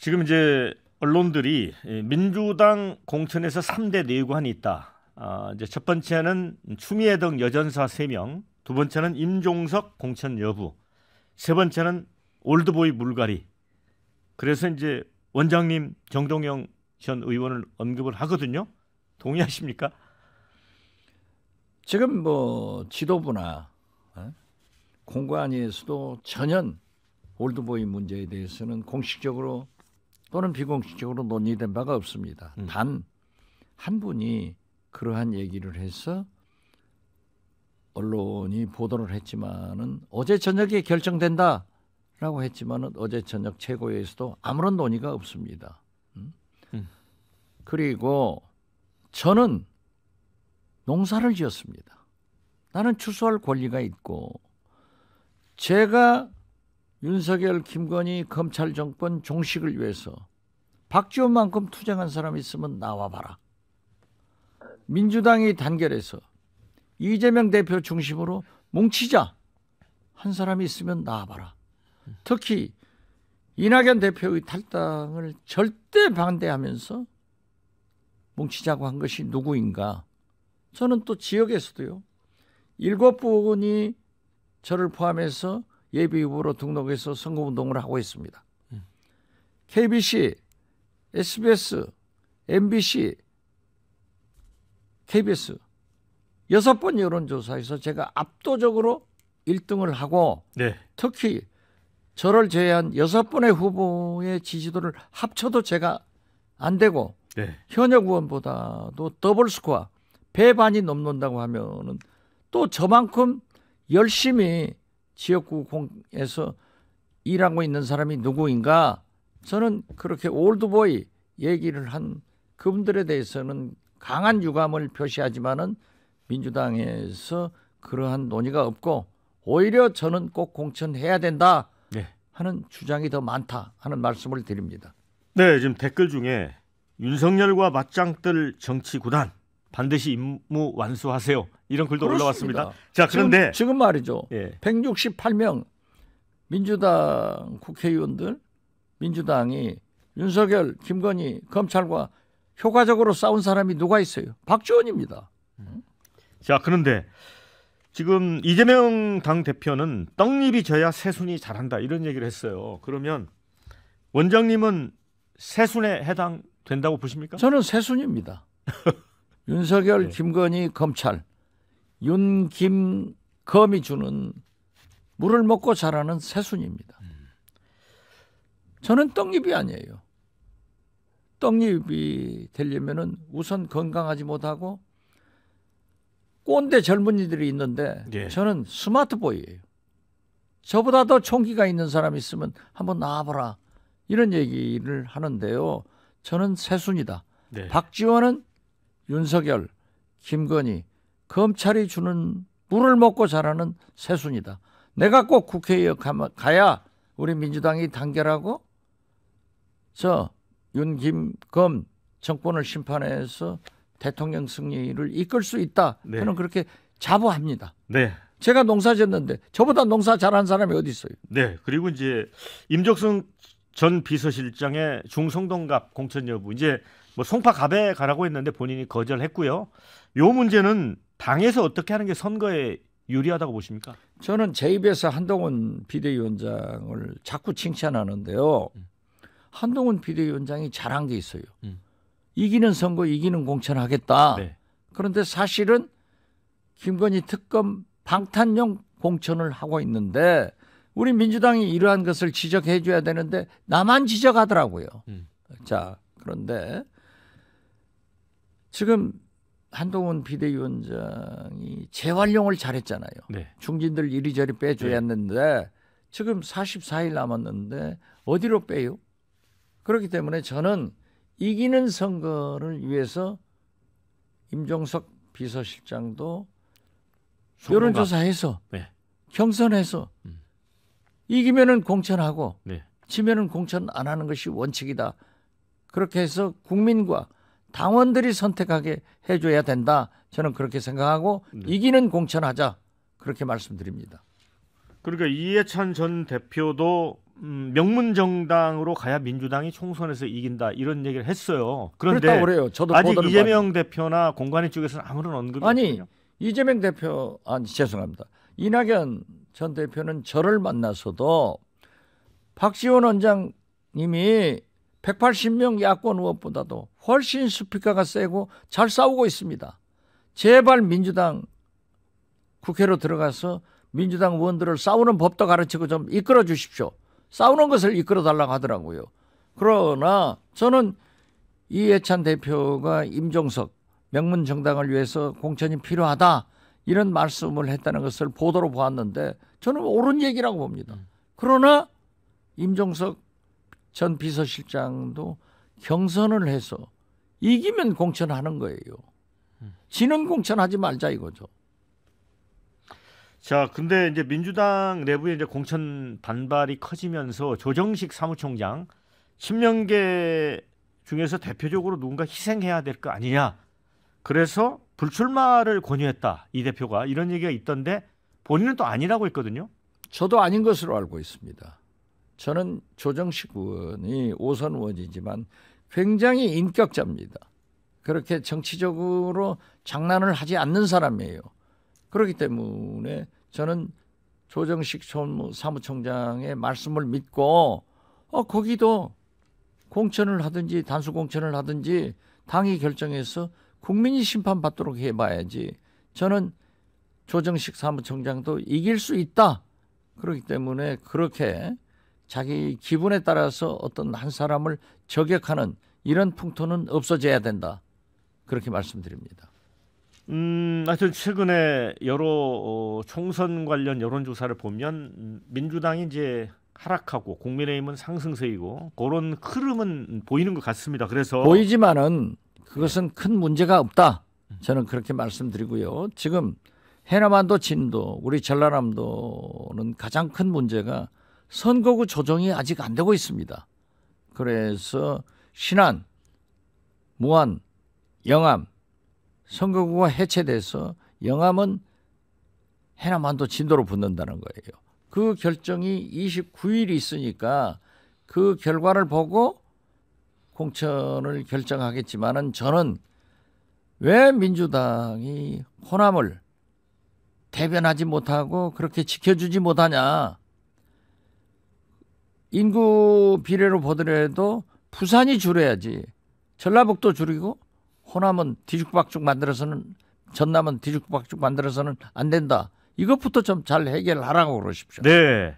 지금 이제 언론들이 민주당 공천에서 3대 내관이 있다. 이제 첫 번째는 추미애 등 여전사 3명, 두 번째는 임종석 공천 여부, 세 번째는 올드보이 물갈이. 그래서 이제 원장님 정동영 전 의원을 언급을 하거든요. 동의하십니까? 지금 뭐 지도부나 공관위에서도 전혀 올드보이 문제에 대해서는 공식적으로 또는 비공식적으로 논의된 바가 없습니다. 단 한 분이 그러한 얘기를 해서 언론이 보도를 했지만은 어제 저녁에 결정된다라고 했지만은 어제 저녁 최고위에서도 아무런 논의가 없습니다. 그리고 저는 농사를 지었습니다. 나는 추수할 권리가 있고 제가 윤석열, 김건희 검찰 정권 종식을 위해서 박지원만큼 투쟁한 사람이 있으면 나와봐라. 민주당이 단결해서 이재명 대표 중심으로 뭉치자 한 사람이 있으면 나와봐라. 특히 이낙연 대표의 탈당을 절대 반대하면서 뭉치자고 한 것이 누구인가. 저는 또 지역에서도요. 7분이 저를 포함해서 예비후보로 등록해서 선거운동을 하고 있습니다. KBC, SBS, MBC, KBS 6번 여론조사에서 제가 압도적으로 1등을 하고 네. 특히 저를 제외한 6번의 후보의 지지도를 합쳐도 제가 안 되고 네. 현역 의원보다도 더블 스코어 배반이 넘는다고 하면은 또 저만큼 열심히 지역구에서 일하고 있는 사람이 누구인가? 저는 그렇게 올드보이 얘기를 한 그분들에 대해서는 강한 유감을 표시하지만은 민주당에서 그러한 논의가 없고 오히려 저는 꼭 공천해야 된다 하는 주장이 더 많다 하는 말씀을 드립니다. 네, 지금 댓글 중에 윤석열과 맞짱 뜰 정치 구단 반드시 임무 완수하세요. 이런 글도 그렇습니다. 올라왔습니다. 자, 그런데 지금 말이죠. 예. 168명 민주당 국회의원들 민주당이 윤석열, 김건희 검찰과 효과적으로 싸운 사람이 누가 있어요? 박지원입니다. 자, 그런데 지금 이재명 당대표는 떡잎이 져야 새순이 자란다 이런 얘기를 했어요. 그러면 원장님은 새순에 해당된다고 보십니까? 저는 새순입니다. 윤석열, 네. 김건희 검찰, 윤, 김, 검이 주는 물을 먹고 자라는 새순입니다. 저는 떡잎이 아니에요. 떡잎이 되려면은 우선 건강하지 못하고 꼰대 젊은이들이 있는데 예. 저는 스마트보이예요. 저보다 더 총기가 있는 사람이 있으면 한번 나와보라 이런 얘기를 하는데요. 저는 새순이다. 네. 박지원은 윤석열, 김건희, 검찰이 주는 물을 먹고 자라는 새순이다. 내가 꼭 국회에 가야 우리 민주당이 단결하고 저 윤, 김, 검 정권을 심판해서 대통령 승리를 이끌 수 있다. 네. 저는 그렇게 자부합니다. 네. 제가 농사 짓는데 저보다 농사 잘하는 사람이 어디 있어요? 네. 그리고 이제 임종석 전 비서실장의 중성동갑 공천 여부 이제 뭐 송파갑에 가라고 했는데 본인이 거절했고요. 요 문제는 당에서 어떻게 하는 게 선거에 유리하다고 보십니까? 저는 제 입에서 한동훈 비대위원장을 자꾸 칭찬하는데요. 한동훈 비대위원장이 잘한 게 있어요. 이기는 선거, 이기는 공천하겠다. 네. 그런데 사실은 김건희 특검 방탄용 공천을 하고 있는데 우리 민주당이 이러한 것을 지적해 줘야 되는데 나만 지적하더라고요. 자, 그런데 지금 한동훈 비대위원장이 재활용을 잘했잖아요. 네. 중진들 이리저리 빼줘야 했는데 지금 44일 남았는데 어디로 빼요? 그렇기 때문에 저는 이기는 선거를 위해서 임종석 비서실장도 여론조사해서 네. 경선해서 이기면은 공천하고 네. 지면은 공천 안 하는 것이 원칙이다. 그렇게 해서 국민과 당원들이 선택하게 해줘야 된다. 저는 그렇게 생각하고 이기는 공천하자. 그렇게 말씀드립니다. 그러니까 이해찬 전 대표도 명문 정당으로 가야 민주당이 총선에서 이긴다 이런 얘기를 했어요. 그런데 그렇다고 그래요. 저도 아직 보도를 이재명 대표나 공관위 쪽에서는 아무런 언급이 아니 없거든요. 이재명 대표 죄송합니다. 이낙연 전 대표는 저를 만나서도 박지원 원장님이 180명 야권 의원보다도 훨씬 스피커가 세고 잘 싸우고 있습니다. 제발 민주당 국회로 들어가서 민주당 의원들을 싸우는 법도 가르치고 좀 이끌어 주십시오. 싸우는 것을 이끌어 달라고 하더라고요. 그러나 저는 이해찬 대표가 임종석 명문 정당을 위해서 공천이 필요하다 이런 말씀을 했다는 것을 보도로 보았는데 저는 옳은 얘기라고 봅니다. 그러나 임종석 전 비서실장도 경선을 해서 이기면 공천하는 거예요. 지는 공천하지 말자 이거죠. 자, 근데 이제 민주당 내부에 이제 공천 반발이 커지면서 조정식 사무총장 10년계 중에서 대표적으로 누군가 희생해야 될 거 아니냐. 그래서 불출마를 권유했다. 이 대표가 이런 얘기가 있던데 본인은 또 아니라고 했거든요. 저도 아닌 것으로 알고 있습니다. 저는 조정식 의원이 5선 의원이지만 굉장히 인격자입니다. 그렇게 정치적으로 장난을 하지 않는 사람이에요. 그렇기 때문에 저는 조정식 사무총장의 말씀을 믿고 거기도 공천을 하든지 단수 공천을 하든지 당이 결정해서 국민이 심판받도록 해봐야지. 저는 조정식 사무총장도 이길 수 있다. 그렇기 때문에 그렇게 자기 기분에 따라서 어떤 한 사람을 저격하는 이런 풍토는 없어져야 된다. 그렇게 말씀드립니다. 하여튼 최근에 여러 총선 관련 여론조사를 보면 민주당이 이제 하락하고 국민의힘은 상승세이고 그런 흐름은 보이는 것 같습니다. 그래서 보이지만은 그것은 큰 문제가 없다. 저는 그렇게 말씀드리고요. 지금 해남안도 진도 우리 전라남도는 가장 큰 문제가 선거구 조정이 아직 안 되고 있습니다. 그래서 신안, 무안, 영암 선거구가 해체돼서 영암은 해남안도 진도로 붙는다는 거예요. 그 결정이 29일이 있으니까 그 결과를 보고 공천을 결정하겠지만은 저는 왜 민주당이 호남을 대변하지 못하고 그렇게 지켜주지 못하냐. 인구 비례로 보더라도 부산이 줄여야지. 전라북도 줄이고 호남은 뒤죽박죽 만들어서는 전남은 뒤죽박죽 만들어서는 안 된다. 이것부터 좀 잘 해결하라고 그러십시오. 네.